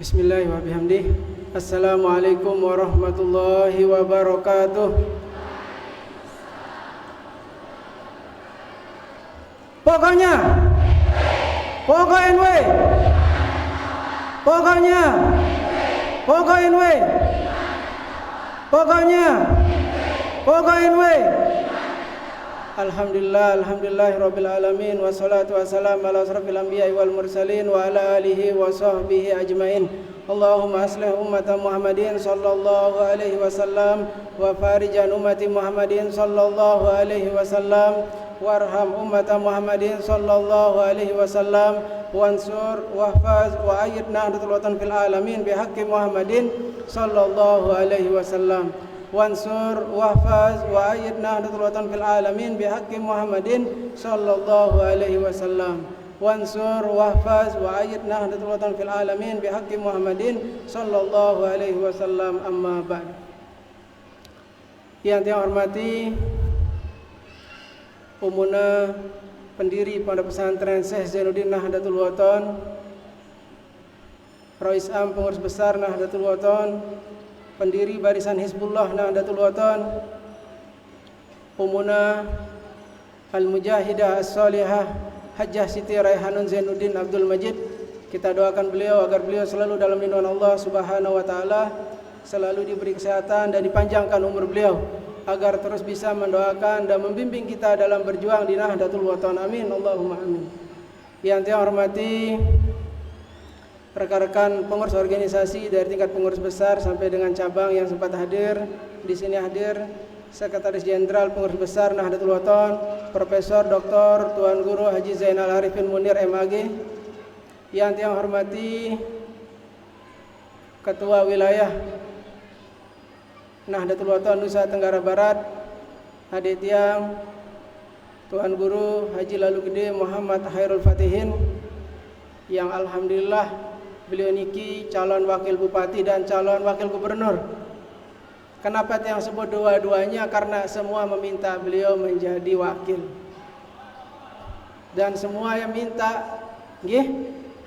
Bismillah wa bihamdih. Assalamualaikum warahmatullahi wabarakatuh. Pokoknya NW. Pokoknya NW. Alhamdulillahirabbil alamin wassalatu wassalamu ala asrofil anbiya'i wal mursalin wa ala alihi wa sahbihi ajmain. Allahumma aslih ummata Muhammadin sallallahu alaihi wasallam wa farijan ummati Muhammadin sallallahu alaihi wasallam warham ummata Muhammadin sallallahu alaihi wasallam wansur wahfaz wa ayyid nahdlatul watan fil alamin bihaqqi Muhammadin sallallahu alaihi wasallam. Wansur wahfaz wa ayyid nahdlatul watan fil alamin bihaqqi Muhammadin sallallahu alaihi wasallam. Wansur wahfaz wa ayyid nahdlatul watan fil alamin bihaqqi Muhammadin sallallahu alaihi wasallam. Amma ba'd. Yang saya hormati Umuna, pendiri Pondok Pesantren Syekh Zainuddin Nahdlatul Watan, Rais Am Pengurus Besar Nahdlatul Watan, pendiri Barisan Hizbullah Nahdlatul Watan, Umuna Al-Mujahidah As-Salihah Hajjah Siti Raihanun Zainuddin Abdul Majid. Kita doakan beliau agar beliau selalu dalam lindungan Allah Subhanahu wa taala, selalu diberi kesehatan dan dipanjangkan umur beliau, agar terus bisa mendoakan dan membimbing kita dalam berjuang di Nahdlatul Watan. Amin Allahumma amin. Yang saya hormati rekan-rekan pengurus organisasi dari tingkat pengurus besar sampai dengan cabang yang sempat hadir. Di sini hadir Sekretaris Jenderal Pengurus Besar Nahdlatul Watan, Profesor Dr. Tuan Guru Haji Zainal Arifin Munir MAG. Yang saya hormati Ketua Wilayah Nahdlatul Watan Nusa Tenggara Barat, Adik Tiang Tuan Guru Haji Lalu Gede Muhammad Khairul Fatihin, yang alhamdulillah beliau niki calon wakil bupati dan calon wakil gubernur. Kenapa yang sebut dua-duanya? Karena semua meminta beliau menjadi wakil, dan semua yang minta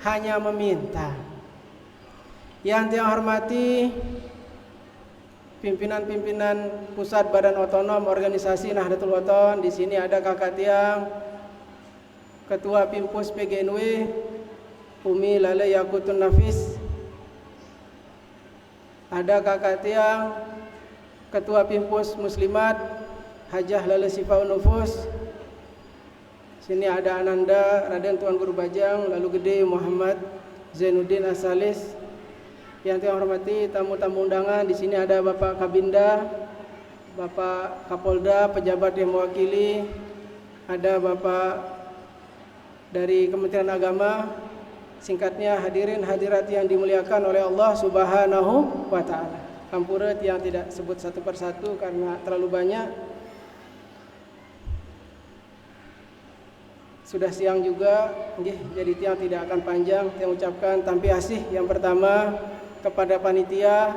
hanya meminta. Yang saya hormati pimpinan-pimpinan pusat badan otonom organisasi Nahdlatul Watan. Di sini ada Kakak Tiang, Ketua Pimpus PGNW Umi Lale Yakutun Nafis. Ada Kakak Tiang, Ketua Pimpus Muslimat Hajah Lale Sifaun Nufus. Sini ada Ananda Raden Tuan Guru Bajang Lalu Gede Muhammad Zainuddin Asalis. Yang saya hormati tamu-tamu undangan, di sini ada Bapak Kabinda, Bapak Kapolda, pejabat yang mewakili, ada Bapak dari Kementerian Agama. Singkatnya hadirin hadirat yang dimuliakan oleh Allah Subhanahu wa taala. Kampuret yang tidak sebut satu persatu karena terlalu banyak. Sudah siang juga, jadi tiang tidak akan panjang. Saya ucapkan tampi asih yang pertama kepada panitia,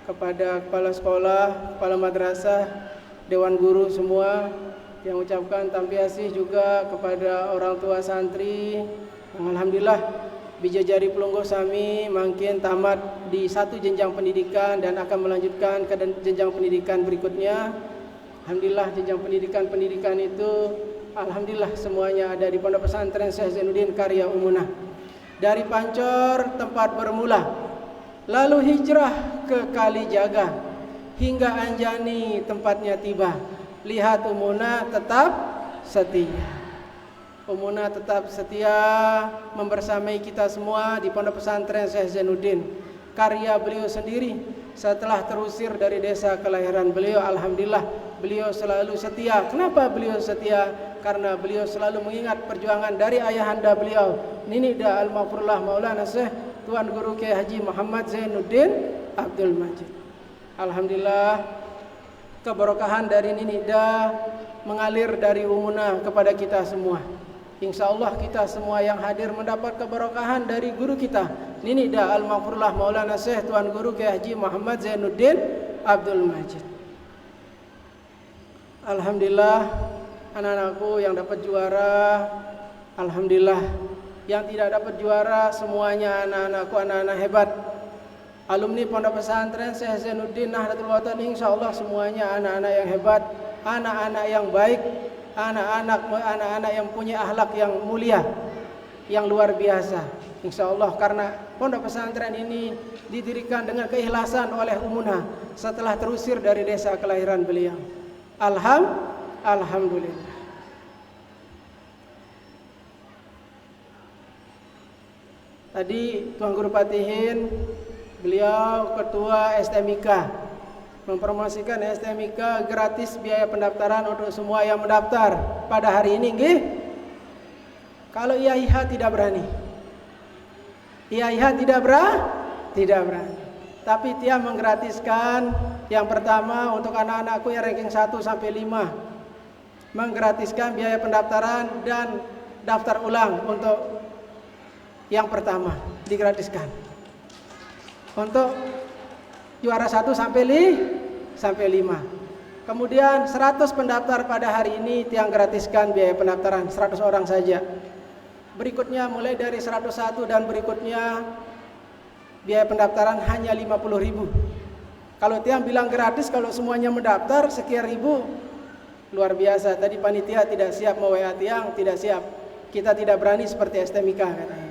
kepada kepala sekolah, kepala madrasah, dewan guru semua. Yang ucapkan tampi asih juga kepada orang tua santri yang alhamdulillah bijajari pelungguh sami makin tamat di satu jenjang pendidikan dan akan melanjutkan ke jenjang pendidikan berikutnya. Alhamdulillah jenjang pendidikan itu alhamdulillah semuanya ada di Pondok Pesantren Syekh Zainuddin Karya Umunah. Dari Pancor tempat bermula, lalu hijrah ke Kalijaga, hingga Anjani tempatnya tiba. Lihat Umunah tetap setia. Umunah tetap setia membersamai kita semua di Pondok Pesantren Syekh Zainuddin. Karya beliau sendiri setelah terusir dari desa kelahiran beliau, alhamdulillah beliau selalu setia. Kenapa beliau setia? Karena beliau selalu mengingat perjuangan dari ayahanda beliau, Ninida Al-Mafrullah Maulana Syekh Tuan Guru Kiai Haji Muhammad Zainuddin Abdul Majid. Alhamdulillah keberkahan dari Ninida mengalir dari Umunah kepada kita semua. Insya Allah kita semua yang hadir mendapat keberkahan dari guru kita, Ninida Al-Mafrullah Maulana Syekh Tuan Guru Kiai Haji Muhammad Zainuddin Abdul Majid. Alhamdulillah anak-anakku yang dapat juara, alhamdulillah. Yang tidak dapat juara semuanya anak-anakku, anak-anak hebat. alumni Pondok Pesantren Syekh Zainuddin Nahdlatul Ulama, insyaallah semuanya anak-anak yang hebat, anak-anak yang baik, anak-anak yang punya akhlak yang mulia, yang luar biasa. Insyaallah karena Pondok Pesantren ini didirikan dengan keikhlasan oleh Umunha setelah terusir dari desa kelahiran beliau. Alhamdulillah. Tadi Tuan Guru Patihin, beliau ketua STMIK, mempromosikan STMIK gratis biaya pendaftaran untuk semua yang mendaftar pada hari ini, nggih. Kalau IAIH tidak berani. IAIH tidak berani. Tapi dia menggratiskan yang pertama untuk anak-anakku yang ranking 1 sampai 5. Menggratiskan biaya pendaftaran dan daftar ulang untuk yang pertama digratiskan. Untuk juara 1 sampai 5. Kemudian 100 pendaftar pada hari ini tiang gratiskan biaya pendaftaran 100 orang saja. Berikutnya mulai dari 101 dan berikutnya biaya pendaftaran hanya 50.000. Kalau tiang bilang gratis, kalau semuanya mendaftar sekian ribu, luar biasa. Tadi panitia tidak siap WA tiang, tidak siap. Kita tidak berani seperti STMIK katanya.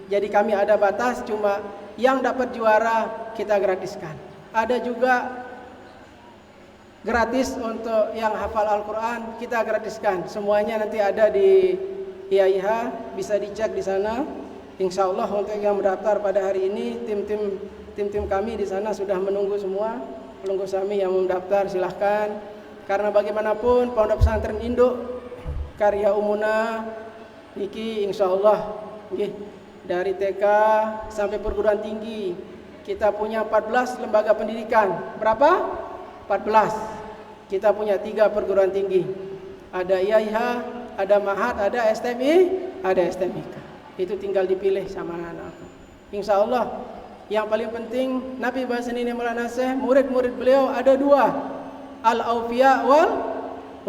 Jadi kami ada batas, cuma yang dapat juara kita gratiskan. Ada juga gratis untuk yang hafal Al-Quran, kita gratiskan. Semuanya nanti ada di IAIH, bisa dicek di sana. Insya Allah untuk yang mendaftar pada hari ini, tim kami di sana sudah menunggu semua. Pelunggu kami yang mendaftar silahkan. Karena bagaimanapun Pondok Pesantren Induk karya Umunha niki insya Allah dari TK sampai perguruan tinggi kita punya 14 lembaga pendidikan. Berapa? 14. Kita punya 3 perguruan tinggi. Ada IAIH, ada Mahat, ada STMIK. Itu tinggal dipilih sama anak-anak. Insya Allah yang paling penting Nabi Bahasan ini Maulana Syekh, murid-murid beliau ada 2, Al-Aufiya wal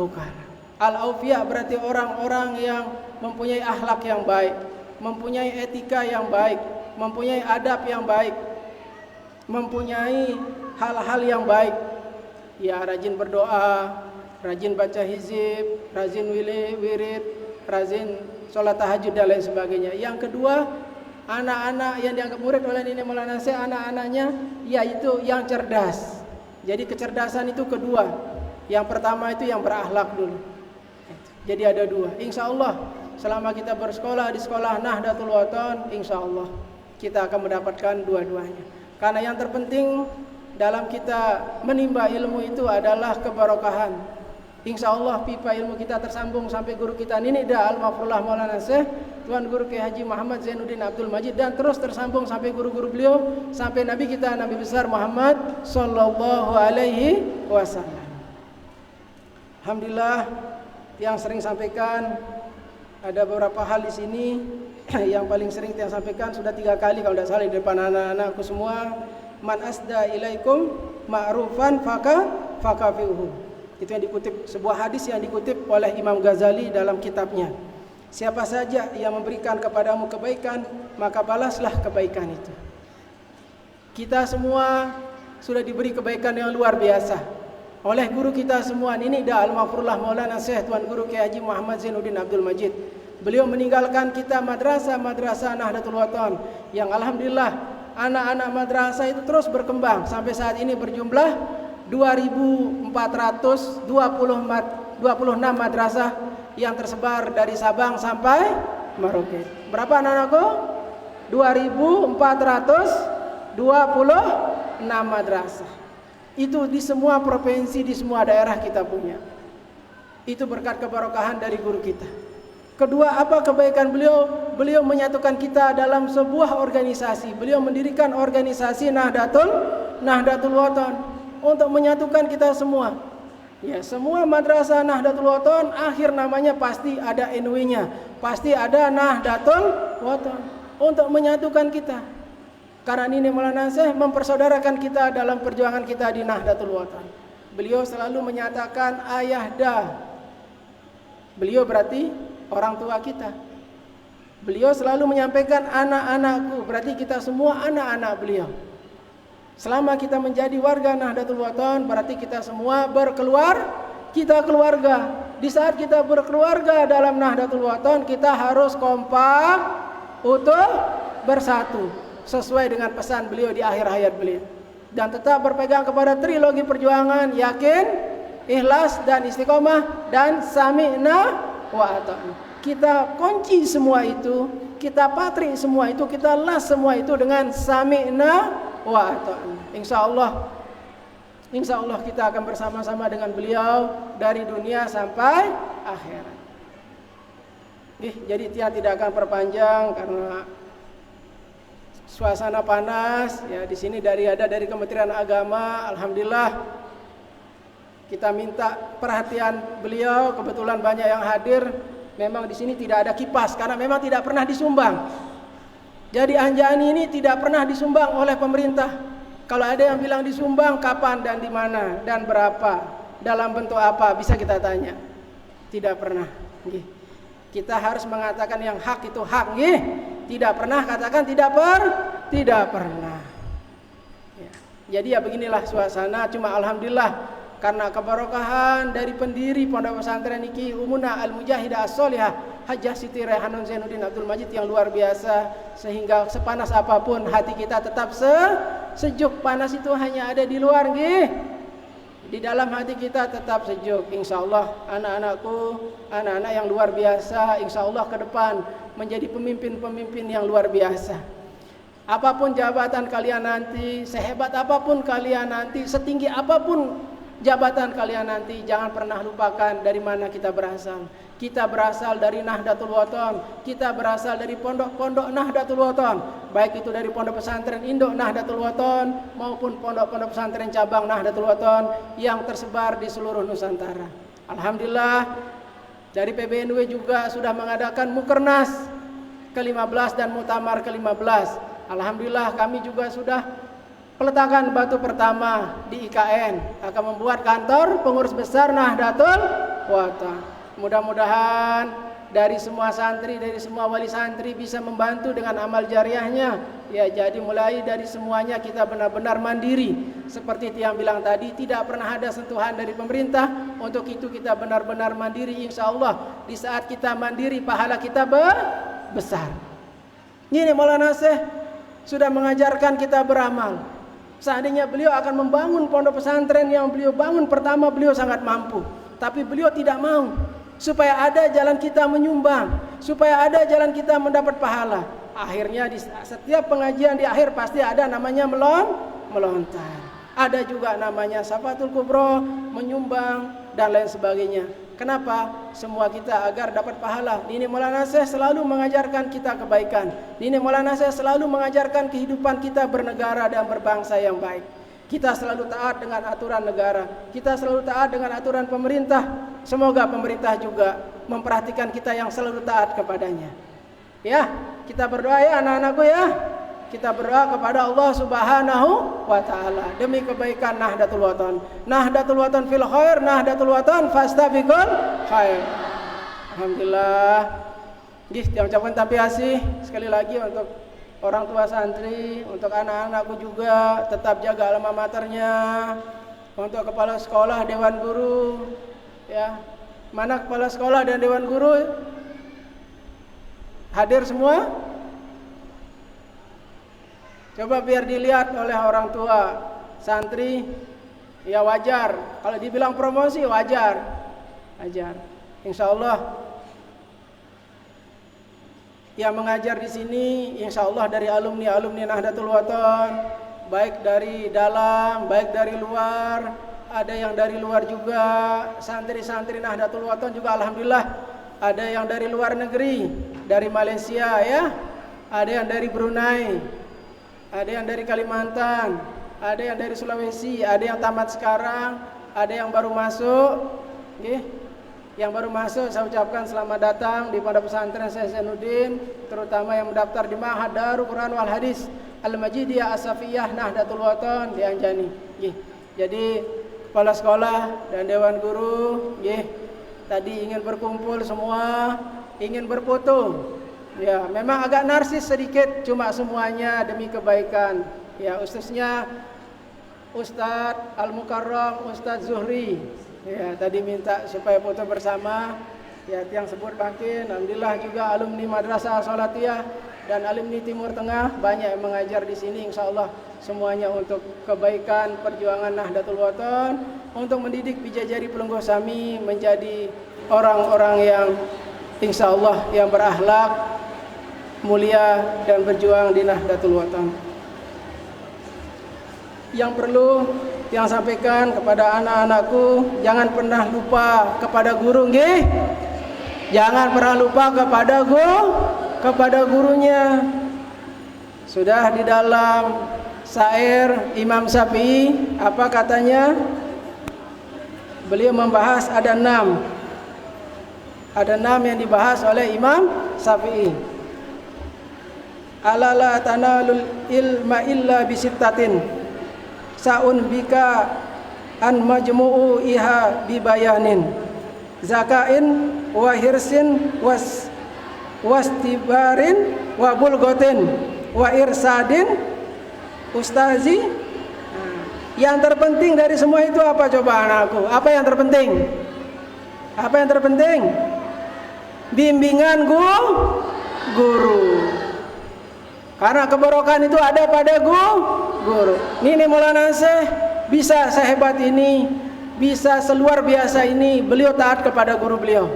Ukara. Al-Aufiya berarti orang-orang yang mempunyai akhlak yang baik, mempunyai etika yang baik, mempunyai adab yang baik, mempunyai hal-hal yang baik. Ya, rajin berdoa, rajin baca hizib, rajin wirid, rajin sholat tahajud dan lain sebagainya. Yang kedua, anak-anak yang dianggap murid oleh Nini Maulana Syekh, anak-anaknya yaitu yang cerdas. Jadi kecerdasan itu kedua. Yang pertama itu yang berakhlak dulu. Jadi ada 2. Insya Allah selama kita bersekolah di sekolah Nahdlatul Ulama, insya Allah kita akan mendapatkan dua-duanya. Karena yang terpenting dalam kita menimba ilmu itu adalah kebarokahan. Insya Allah pipa ilmu kita tersambung sampai guru kita Nini Al-Mafrullah Maulana Syekh Tuan Guru Kiai Haji Muhammad Zainuddin Abdul Majid, dan terus tersambung sampai guru-guru beliau sampai Nabi kita Nabi besar Muhammad sallallahu alaihi wasallam. Alhamdulillah, yang sering sampaikan ada beberapa hal di sini. Yang paling sering yang sampaikan sudah 3 kali kalau tidak salah di depan anak-anakku semua. Man asda ilaikum ma'rufan fakafiuhu. Itu yang dikutip, sebuah hadis yang dikutip oleh Imam Ghazali dalam kitabnya. Siapa saja yang memberikan kepadamu kebaikan, maka balaslah kebaikan itu. Kita semua sudah diberi kebaikan yang luar biasa oleh guru kita semua, Nini Al-Mafrullah Maulana Syekh Tuan Guru Kiai Haji Muhammad Zainuddin Abdul Majid. Beliau meninggalkan kita madrasah Nahdlatul Ulama yang alhamdulillah anak-anak madrasah itu terus berkembang sampai saat ini berjumlah 2.426 madrasah yang tersebar dari Sabang sampai Merauke. Berapa anak-anakku? 2.426 madrasah. Itu di semua provinsi, di semua daerah kita punya. Itu berkat kebarokahan dari guru kita. Kedua, apa kebaikan beliau? Beliau menyatukan kita dalam sebuah organisasi. Beliau mendirikan organisasi Nahdlatul Ulama untuk menyatukan kita semua. Ya, semua madrasah Nahdlatul Ulama akhir namanya pasti ada NW-nya, pasti ada Nahdlatul Ulama untuk menyatukan kita. Karena ini Maulana Syekh mempersaudarakan kita dalam perjuangan kita di Nahdlatul Ulama. Beliau selalu menyatakan ayahda. Beliau berarti orang tua kita. Beliau selalu menyampaikan anak-anakku, berarti kita semua anak-anak beliau. Selama kita menjadi warga Nahdlatul Wathon, berarti kita semua kita keluarga. Di saat kita berkeluarga dalam Nahdlatul Wathon, kita harus kompak, utuh, bersatu, sesuai dengan pesan beliau di akhir hayat beliau. Dan tetap berpegang kepada trilogi perjuangan, yakin, ikhlas dan istiqomah, dan sami'na wa ata'na. Kita kunci semua itu, kita patri semua itu, kita las semua itu dengan sami'na wa ata'na. Insya Allah kita akan bersama-sama dengan beliau dari dunia sampai akhirat. Jadi tidak akan perpanjang karena suasana panas ya. Di sini dari Kementerian Agama, alhamdulillah kita minta perhatian beliau, kebetulan banyak yang hadir. Memang di sini tidak ada kipas karena memang tidak pernah disumbang. Jadi Anjani ini tidak pernah disumbang oleh pemerintah. Kalau ada yang bilang disumbang, kapan dan di mana dan berapa, dalam bentuk apa, bisa kita tanya. Tidak pernah. Kita harus mengatakan yang hak itu hak. Tidak pernah katakan tidak pernah. Ya. Jadi ya beginilah suasana. Cuma alhamdulillah karena keberkahan dari pendiri Pondok Pesantren Iki Umuna Al-Mujahidah As-Solihah Hajjah Siti Raihanun Zainuddin Abdul Majid yang luar biasa, sehingga sepanas apapun hati kita tetap sejuk. Panas itu hanya ada di luar, di dalam hati kita tetap sejuk. Insya Allah anak-anak yang luar biasa, insya Allah ke depan menjadi pemimpin-pemimpin yang luar biasa. Apapun jabatan kalian nanti, sehebat apapun kalian nanti, setinggi apapun jabatan kalian nanti, jangan pernah lupakan dari mana kita berasal. Kita berasal dari Nahdlatul Wathon, kita berasal dari pondok-pondok Nahdlatul Wathon, baik itu dari pondok pesantren induk Nahdlatul Wathon maupun pondok-pondok pesantren cabang Nahdlatul Wathon yang tersebar di seluruh Nusantara. Alhamdulillah dari PBNW juga sudah mengadakan Mukernas ke-15 dan Muktamar ke-15. Alhamdulillah kami juga sudah peletakan batu pertama di IKN, akan membuat kantor pengurus besar Nahdlatul Wathon. Mudah-mudahan dari semua santri, dari semua wali santri bisa membantu dengan amal jariahnya. Ya, jadi mulai dari semuanya kita benar-benar mandiri. Seperti yang bilang tadi, tidak pernah ada sentuhan dari pemerintah. Untuk itu kita benar-benar mandiri, insya Allah. Di saat kita mandiri, pahala kita besar. Ini Maulana Syekh sudah mengajarkan kita beramal. Seandainya beliau akan membangun pondok pesantren yang beliau bangun pertama, beliau sangat mampu. Tapi beliau tidak mau. Supaya ada jalan kita menyumbang, supaya ada jalan kita mendapat pahala. Akhirnya di setiap pengajian di akhir pasti ada namanya melontar. Ada juga namanya Safatul Kubro, menyumbang dan lain sebagainya. Kenapa? Semua kita agar dapat pahala. Ini Maulana Syekh selalu mengajarkan kita kebaikan. Ini Maulana Syekh selalu mengajarkan kehidupan kita bernegara dan berbangsa yang baik. Kita selalu taat dengan aturan negara. Kita selalu taat dengan aturan pemerintah. Semoga pemerintah juga memperhatikan kita yang selalu taat kepadanya. Ya, kita berdoa ya anak-anakku ya. Kita berdoa kepada Allah Subhanahu wa taala demi kebaikan Nahdlatul Wathon. Nahdlatul Wathon fil khair, Nahdlatul Wathon fastabiqul khair. Alhamdulillah. Saya ucapkan tapiasi sekali lagi untuk orang tua santri, untuk anak-anakku juga, tetap jaga alma maternya. Untuk kepala sekolah, dewan guru, ya. Mana kepala sekolah dan dewan guru? Hadir semua? Coba biar dilihat oleh orang tua santri. Ya wajar, kalau dibilang promosi wajar. Insya Allah yang mengajar di sini insya Allah dari alumni Nahdlatul Wathon, baik dari dalam, baik dari luar, ada yang dari luar juga, santri-santri Nahdlatul Wathon juga alhamdulillah, ada yang dari luar negeri, dari Malaysia ya, ada yang dari Brunei, ada yang dari Kalimantan, ada yang dari Sulawesi, ada yang tamat sekarang, ada yang baru masuk, Yang baru masuk saya ucapkan selamat datang di Pondok Pesantren Syekh Zainuddin, terutama yang mendaftar di Ma'had Darul Quran wal Hadis Al-Majidiyah As-Safiyah Nahdlatul Wathon di Anjani. Jadi kepala sekolah dan dewan guru, tadi ingin berkumpul semua, ingin berfoto. Ya, memang agak narsis sedikit, cuma semuanya demi kebaikan. Ya, khususnya Ustadz Al-Mukarram, Ustadz Zuhri. Ya, tadi minta supaya foto bersama. Ya, tiang sebut makin. Alhamdulillah juga alumni Madrasah Salatiyah dan alumni Timur Tengah banyak yang mengajar di sini. Insyaallah semuanya untuk kebaikan perjuangan Nahdlatul Wathon, untuk mendidik Bijajari Pelungguh Sami menjadi orang-orang yang insyaallah yang berakhlak mulia dan berjuang di Nahdlatul Wathon. Yang perlu yang sampaikan kepada anak-anakku, jangan pernah lupa kepada guru, nggih. Jangan pernah lupa kepada gurunya. Sudah di dalam syair Imam Syafi'i apa katanya? Beliau membahas ada 6. Ada 6 yang dibahas oleh Imam Syafi'i. Ala la tanalul ilma illa bisittatin. Sa'un bika an majmu'u iha bibayanin. Zakain wa hirsin wastibarin wa bulgotin wa irsadin ustazi. Yang terpenting dari semua itu apa coba anakku? Apa yang terpenting? Apa yang terpenting? Bimbingan guru. Karena keberokan itu ada pada guru. Ini Maulana Syekh bisa sehebat ini, bisa seluar biasa ini. Beliau taat kepada guru beliau,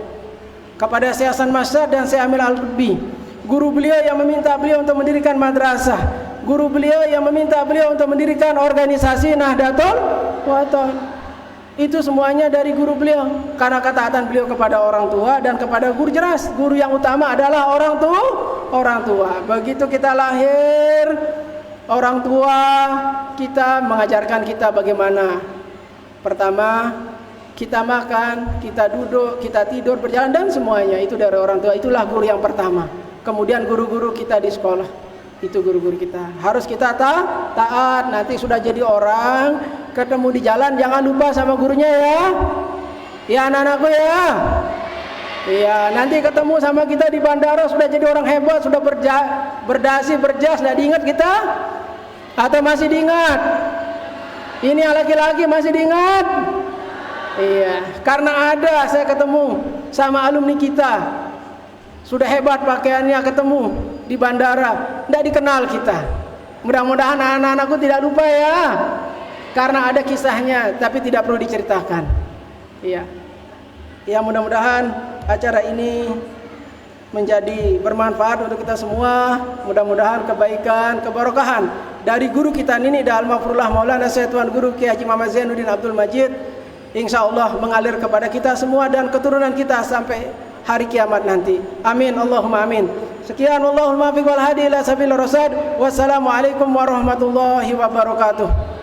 kepada Syekh Hasan Masyad dan Syekh Amil Al-Qutbi. Guru beliau yang meminta beliau untuk mendirikan madrasah. Guru beliau yang meminta beliau untuk mendirikan organisasi Nahdlatul Wathon. Itu semuanya dari guru beliau. Karena ketaatan beliau kepada orang tua dan kepada guru, jelas guru yang utama adalah orang tua. Begitu kita lahir, orang tua kita mengajarkan kita bagaimana. Pertama, kita makan, kita duduk, kita tidur, berjalan dan semuanya itu dari orang tua. Itulah guru yang pertama. Kemudian guru-guru kita di sekolah, itu guru-guru kita. Harus kita taat. Nanti sudah jadi orang, ketemu di jalan jangan lupa sama gurunya ya. Ya anak-anakku ya. Iya, nanti ketemu sama kita di bandara sudah jadi orang hebat, sudah berdasi, berjas, tidak diingat kita? Atau masih diingat? Ini laki-laki masih diingat? Iya, karena ada saya ketemu sama alumni kita. Sudah hebat pakaiannya, ketemu di bandara, tidak dikenal kita. Mudah-mudahan anak-anakku tidak lupa ya. Karena ada kisahnya, tapi tidak perlu diceritakan. Iya. Ya, mudah-mudahan acara ini menjadi bermanfaat untuk kita semua. Mudah-mudahan kebaikan, keberkahan dari guru kita ini Al-Mafrullah Maulana Syekh Tuan Guru Kiai Haji Muhammad Zainuddin Abdul Majid, insyaallah mengalir kepada kita semua dan keturunan kita sampai hari kiamat nanti. Amin, Allahumma amin. Sekian, wallahul muwaffiq wal hadi ila sabilir rasyad. Wassalamualaikum warahmatullahi wabarakatuh.